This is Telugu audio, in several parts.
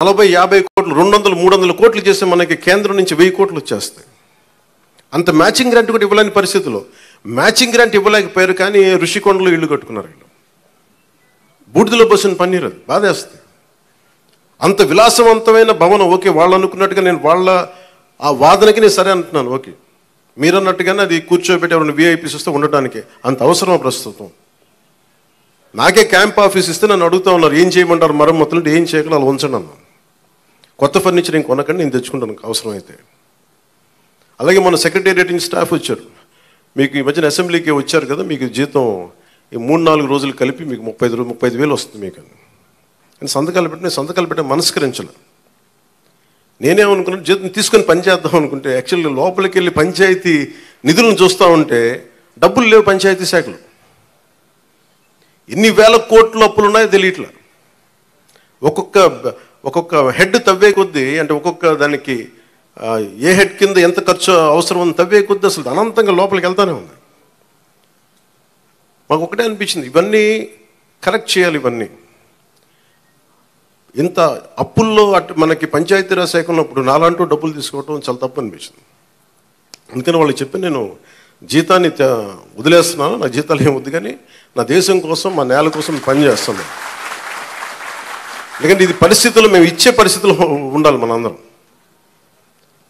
40, 50 కోట్లు, 200, 300 కోట్లు చేస్తే మనకి కేంద్రం నుంచి 1000 కోట్లు వచ్చేస్తాయి. అంత మ్యాచింగ్ గ్రాంట్ కూడా ఇవ్వలేని పరిస్థితుల్లో మ్యాచింగ్ గ్రాంట్ ఇవ్వలేకపోయారు, కానీ ఋషికొండలో ఇల్లు కట్టుకున్నారు. వీళ్ళు బూడిదలో పోసిన పన్నీరు, అది బాధేస్తుంది. అంత విలాసవంతమైన భవనం, ఓకే, వాళ్ళు అనుకున్నట్టుగా నేను వాళ్ళ ఆ వాదనకి నేను సరే అంటున్నాను, ఓకే, మీరు అన్నట్టుగానే అది కూర్చోబెట్టి ఎవరైనా విఐపీస్ వస్తే ఉండటానికి అంత అవసరం ప్రస్తుతం. నాకే క్యాంప్ ఆఫీస్ ఇస్తే నన్ను అడుగుతూ ఉన్నారు, ఏం చేయమంటారు మరమ్మతులు అంటే, ఏం చేయగలరు అలా ఉంచండి అన్నాను. కొత్త ఫర్నిచర్ ఇంక కొనకండి, నేను తెచ్చుకుంటాను అవసరమైతే. అలాగే మన సెక్రటేరియట్ స్టాఫ్ వచ్చారు, మీకు ఈ మధ్యన అసెంబ్లీకి వచ్చారు కదా, మీకు జీతం ఈ 3-4 రోజులు కలిపి మీకు 35,000 వస్తుంది మీకు అని సంతకాలు పెట్టే మనస్కరించలే. నేనేమనుకున్నాను, జీతం తీసుకొని పని చేద్దాం అనుకుంటే, యాక్చువల్గా లోపలికి వెళ్ళి పంచాయతీ నిధులను చూస్తూ ఉంటే డబ్బులు లేవు. పంచాయతీ శాఖలు ఎన్ని వేల కోట్లు అప్పులు ఉన్నాయో తెలియట్లా. ఒక్కొక్క హెడ్ తవ్వే కొద్దీ, అంటే ఒక్కొక్క దానికి ఏ హెడ్ కింద ఎంత ఖర్చు అవసరం ఉంది తవ్వే కొద్దీ అసలు అనంతంగా లోపలికి వెళ్తానే ఉంది. మాకు ఒకటే అనిపించింది, ఇవన్నీ కరెక్ట్ చేయాలి. ఇవన్నీ ఇంత అప్పుల్లో మనకి పంచాయతీరాజ్ శాఖ ఉన్నప్పుడు నాలంటూ డబ్బులు తీసుకోవటం చాలా తప్పు అనిపించింది. అందుకని వాళ్ళకి చెప్పి, నేను జీతాన్ని వదిలేస్తున్నాను, నా జీతాలు ఏం వద్దు, కానీ నా దేశం కోసం, మా నేల కోసం పనిచేస్తాను. ఎందుకంటే ఇది పరిస్థితులు, మేము ఇచ్చే పరిస్థితులు ఉండాలి మనందరం.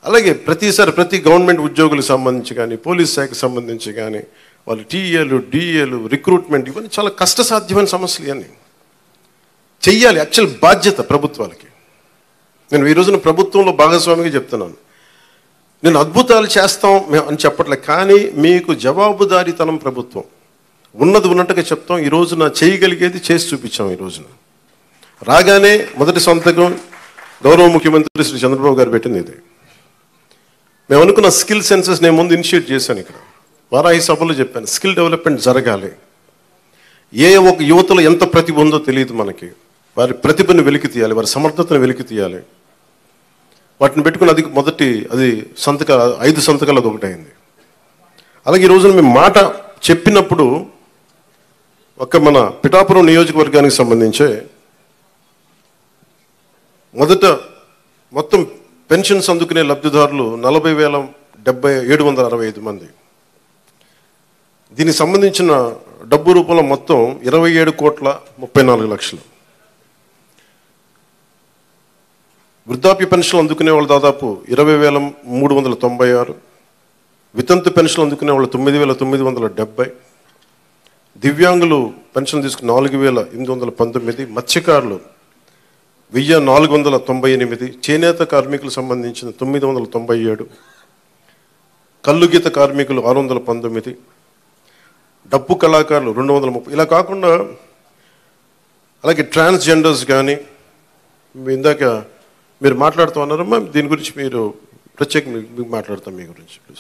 అలాగే ప్రతిసారి ప్రతి గవర్నమెంట్ ఉద్యోగులకు సంబంధించి కానీ, పోలీస్ శాఖకు సంబంధించి కానీ, వాళ్ళు టీఏలు, డిఏలు, రిక్రూట్మెంట్, ఇవన్నీ చాలా కష్టసాధ్యమైన సమస్యలు. ఇవన్నీ చెయ్యాలి, యాక్చువల్ బాధ్యత ప్రభుత్వాలకి. నేను ఈ రోజున ప్రభుత్వంలో భాగస్వామిగా చెప్తున్నాను, నేను అద్భుతాలు చేస్తాం అని చెప్పట్లే, కానీ మీకు జవాబుదారీతనం ప్రభుత్వం ఉన్నది ఉన్నట్టుగా చెప్తాం. ఈ రోజున చేయగలిగేది చేసి చూపించాం. ఈ రోజున రాగానే మొదటి సంతకం గౌరవ ముఖ్యమంత్రి శ్రీ చంద్రబాబు గారు పెట్టింది ఇది. మేము అనుకున్న స్కిల్ సెన్సెస్ నేను ముందు ఇనిషియేట్ చేశాను. ఇక్కడ వారాహి సభలో చెప్పాను, స్కిల్ డెవలప్మెంట్ జరగాలి. ఒక యువతలో ఎంత ప్రతిభ ఉందో తెలియదు మనకి, వారి ప్రతిభను వెలికి తీయాలి, వారి సమర్థతను వెలికి తీయాలి. వాటిని పెట్టుకుని అది 5 సంతకాలు అది ఒకటి అయింది. అలాగే ఈ రోజున మేము మాట చెప్పినప్పుడు మన పిఠాపురం నియోజకవర్గానికి సంబంధించే మొత్తం పెన్షన్స్ అందుకునే లబ్ధిదారులు 40,765 మంది. దీనికి సంబంధించిన డబ్బు రూపంలో మొత్తం 27,34,00,000. వృద్ధాప్య పెన్షన్లు అందుకునే వాళ్ళు దాదాపు 20,396, వితంతు పెన్షన్లు అందుకునే వాళ్ళు 9,970, దివ్యాంగులు పెన్షన్ తీసుకుని 4,819, మత్స్యకారులు 1,498, చేనేత కార్మికులకు సంబంధించిన 997, కల్లుగీత కార్మికులు 619, డప్పు కళాకారులు 230. ఇలా కాకుండా అలాగే ట్రాన్స్జెండర్స్ కానీ, ఇందాక మీరు మాట్లాడుతూ ఉన్నారమ్మా, దీని గురించి మీరు ప్రత్యేకంగా మాట్లాడతాం మీ గురించి.